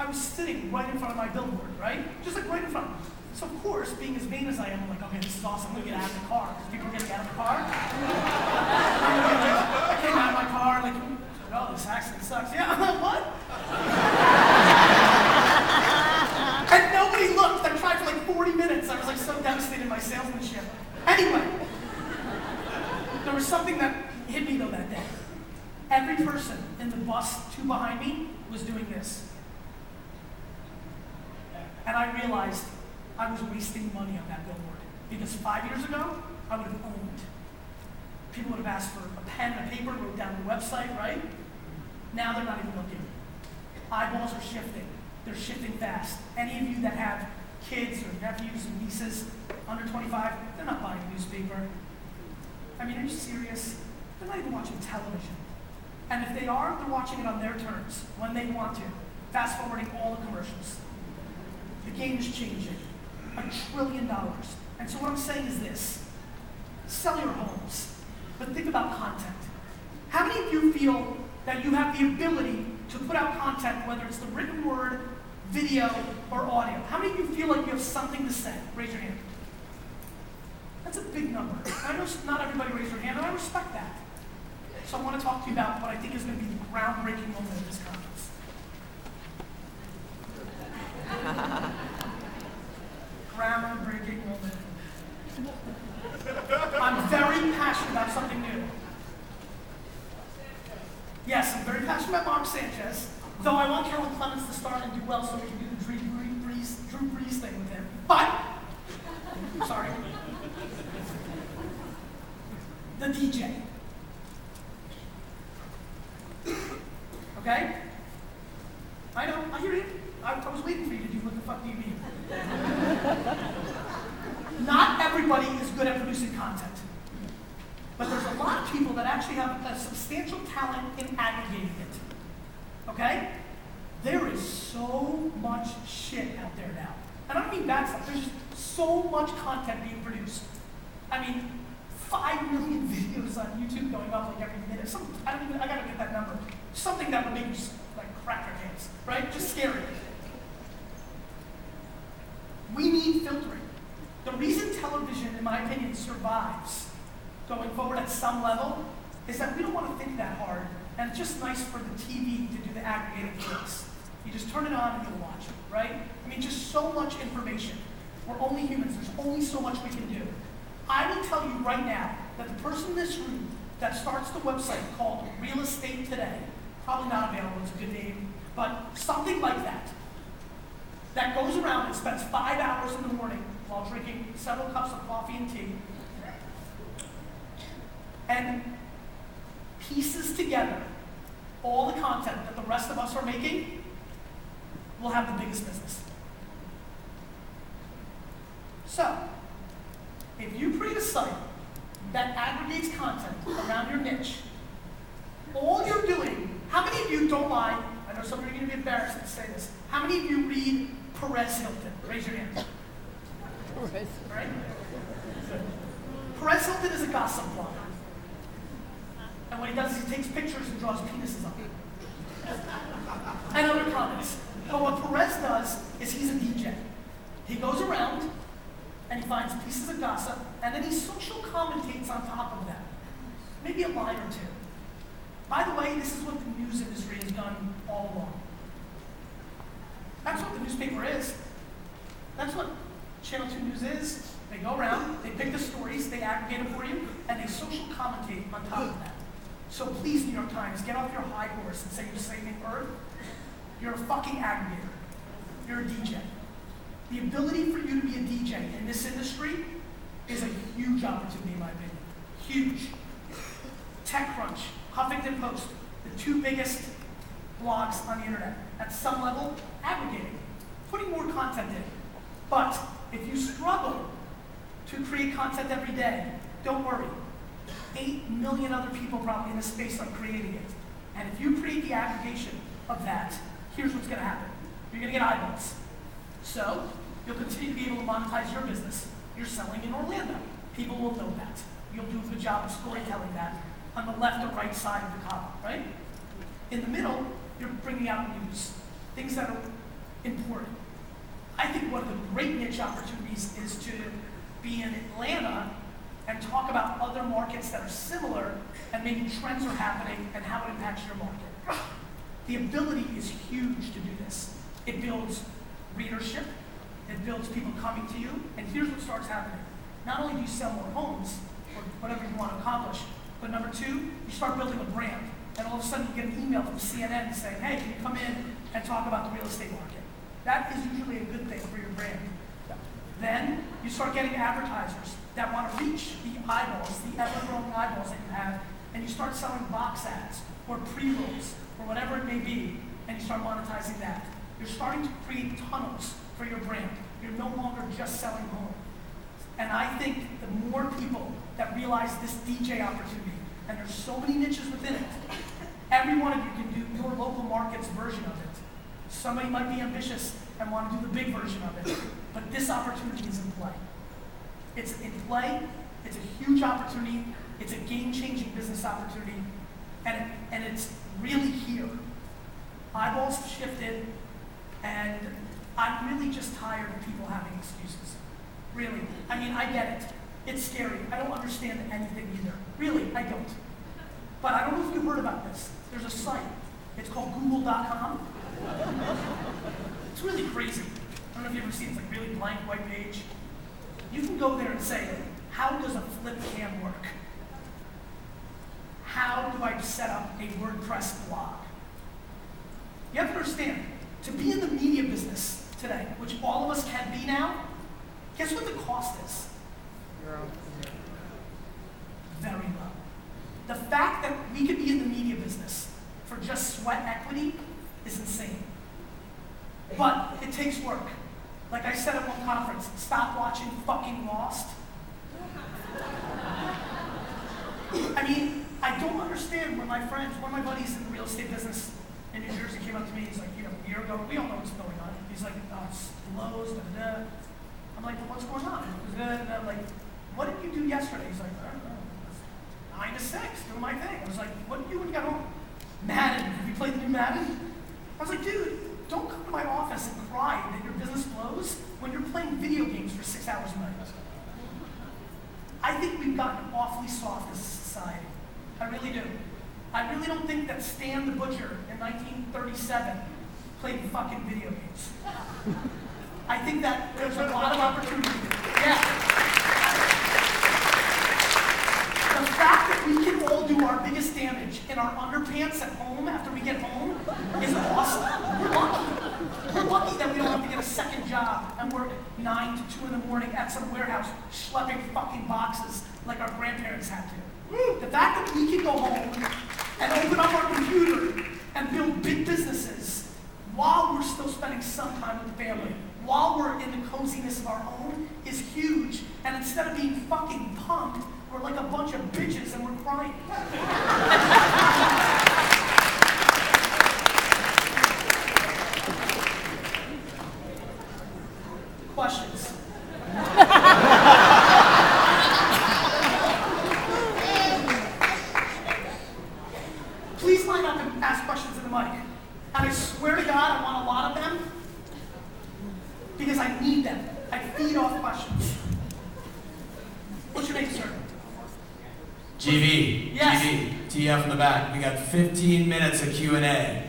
I was sitting right in front of my billboard, right? Just like right in front of me. So of course, being as vain as I am, I'm like, okay, this is awesome. I'm gonna get out of the car. Because people are getting out of the car. I came out of my car, like, oh, this accident sucks. Yeah, I'm like, what? And nobody looked. I tried for like 40 minutes. I was like so devastated in my salesmanship. Anyway, there was something that hit me though that day. Every person in the bus, two behind me, was doing this. And I realized I was wasting money on that billboard. Because 5 years ago, I would have owned. People would have asked for a pen and a paper, wrote down the website, right? Now they're not even looking. Eyeballs are shifting. They're shifting fast. Any of you that have kids or nephews and nieces under 25, they're not buying a newspaper. I mean, are you serious? They're not even watching television. And if they are, they're watching it on their terms, when they want to. Fast forwarding all the commercials. The game is changing. $1 trillion. And so what I'm saying is this. Sell your homes, but think about content. How many of you feel that you have the ability to put out content, whether it's the written word, video, or audio? How many of you feel like you have something to say? Raise your hand. That's a big number. I know not everybody raised their hand, and I respect that. So I want to talk to you about what I think is going to be the groundbreaking moment of this conference. Groundbreaking moment. I'm very passionate about something new. Yes, I'm very passionate about Mark Sanchez, though I want Carol Clemens to start and do well so we can do the Drew Brees thing with him. But, sorry. The DJ. Okay? I know, I hear you. I was waiting for you to do what the fuck do you mean. Not everybody is good at producing content. But there's a lot of people that actually have a substantial talent in aggregating it. Okay? There is so much shit out there now. And I don't mean bad stuff. There's just so much content being produced. I mean, 5 million videos on YouTube going up like every minute. I gotta get that number. Something that would make you like crack your hands, right? Just scary. We need filtering. The reason television, in my opinion, survives going forward at some level is that we don't want to think that hard, and it's just nice for the TV to do the aggregating for us. You just turn it on and you'll watch it, right? I mean, just so much information. We're only humans. There's only so much we can do. I will tell you right now that the person in this room that starts the website called Real Estate Today, probably not available, it's a good name, but something like that, that goes around and spends 5 hours in the morning while drinking several cups of coffee and tea, and pieces together all the content that the rest of us are making, will have the biggest business. So, if you create a site that aggregates content around your niche, all you're doing, how many of you, don't lie, I know some of you are going to be embarrassed to say this, how many of you read Perez Hilton? Raise your hand. Right? Perez Hilton is a gossip blogger. And what he does is he takes pictures and draws penises on them. And other comments. But what Perez does is he's a DJ. He goes around and he finds pieces of gossip, and then he social commentates on top of that. Maybe a line or two. By the way, this is what the news industry has done all along. That's what the newspaper is. That's what Channel 2 News is. They go around, they pick the stories, they aggregate them for you, and they social commentate on top of that. So please, New York Times, get off your high horse and say you're saving Earth. You're a fucking aggregator. You're a DJ. The ability for you to be a DJ in this industry is a huge opportunity, in my opinion. Huge. TechCrunch, Huffington Post, the 2 biggest blogs on the internet. At some level, aggregating, putting more content in. But if you struggle to create content every day, don't worry. 8 million other people probably in this space are creating it. And if you create the aggregation of that, here's what's going to happen. You're going to get eyeballs. So, you'll continue to be able to monetize your business. You're selling in Orlando. People will know that. You'll do a good job of storytelling that on the left or right side of the column, right? In the middle, you're bringing out news. Things that are for it. I think one of the great niche opportunities is to be in Atlanta and talk about other markets that are similar and maybe trends are happening and how it impacts your market. The ability is huge to do this. It builds readership, it builds people coming to you, and here's what starts happening. Not only do you sell more homes, or whatever you want to accomplish, but number two, you start building a brand. And all of a sudden you get an email from CNN saying, hey, can you come in and talk about the real estate market? That is usually a good thing for your brand. Then you start getting advertisers that want to reach the eyeballs, the ever-growing eyeballs that you have, and you start selling box ads or pre-rolls or whatever it may be, and you start monetizing that. You're starting to create tunnels for your brand. You're no longer just selling home. And I think the more people that realize this DJ opportunity, and there's so many niches within it, every one of you can do your local market's version of it. Somebody might be ambitious and want to do the big version of it, but this opportunity is in play. It's in play, it's a huge opportunity, it's a game-changing business opportunity, and it's really here. Eyeballs have shifted, and I'm really just tired of people having excuses. Really. I mean, I get it. It's scary. I don't understand anything either. Really, I don't. But I don't know if you've heard about this. There's a site. It's called Google.com. It's really crazy. I don't know if you've ever seen it. It's like really blank white page. You can go there and say, how does a flip cam work? How do I set up a WordPress blog? You have to understand, to be in the media business today, which all of us can be now, guess what the cost is? Very low. The fact that we could be in the media business for just sweat equity is insane. But it takes work. Like I said at one conference, stop watching fucking Lost. I mean, I don't understand when my friends, one of my buddies in the real estate business in New Jersey came up to me, he's like, a year ago, we all know what's going on. He's like, it's lows, da. I'm like, well, what's going on? And I'm like, what did you do yesterday? He's like, I don't know. 9 to 6, doing my thing. I was like, what did you do when you got home? Madden. Have you played the new Madden? I was like, dude, don't come to my office and cry that your business blows when you're playing video games for 6 hours a night. I think we've gotten awfully soft as a society. I really do. I really don't think that Stan the Butcher in 1937 played fucking video games. I think that there's a lot of opportunity. Yeah. The fact that we can all do our biggest damage in our underpants at home after we get home is awesome. We're lucky. We're lucky that we don't have to get a second job and work 9 to 2 in the morning at some warehouse schlepping fucking boxes like our grandparents had to. The fact that we can go home and open up our computer and build big businesses while we're still spending some time with the family, while we're in the coziness of our home, is huge. And instead of being fucking punked, we're like a bunch of bitches and we're crying. Questions? Please line up and ask questions in the mic. And I swear to God, I want a lot of them because I need them. I feed off questions. What's your name, sir? GaryVee. Yes. GaryVee. TF in the back. We got 15 minutes of Q&A,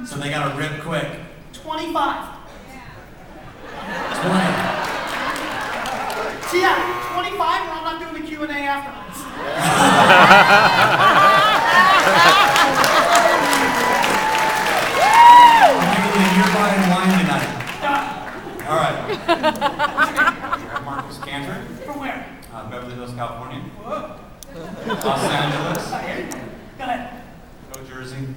so they got to rip quick. 25. 20. TF, 25, or I'm not doing the Q&A afterwards. You're buying wine tonight. Done. All right. Marcus Cantor. From where? Beverly Hills, California. Whoa. Los Angeles. Go ahead. Go Jersey.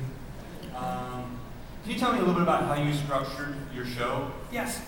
Can you tell me a little bit about how you structured your show? Yes.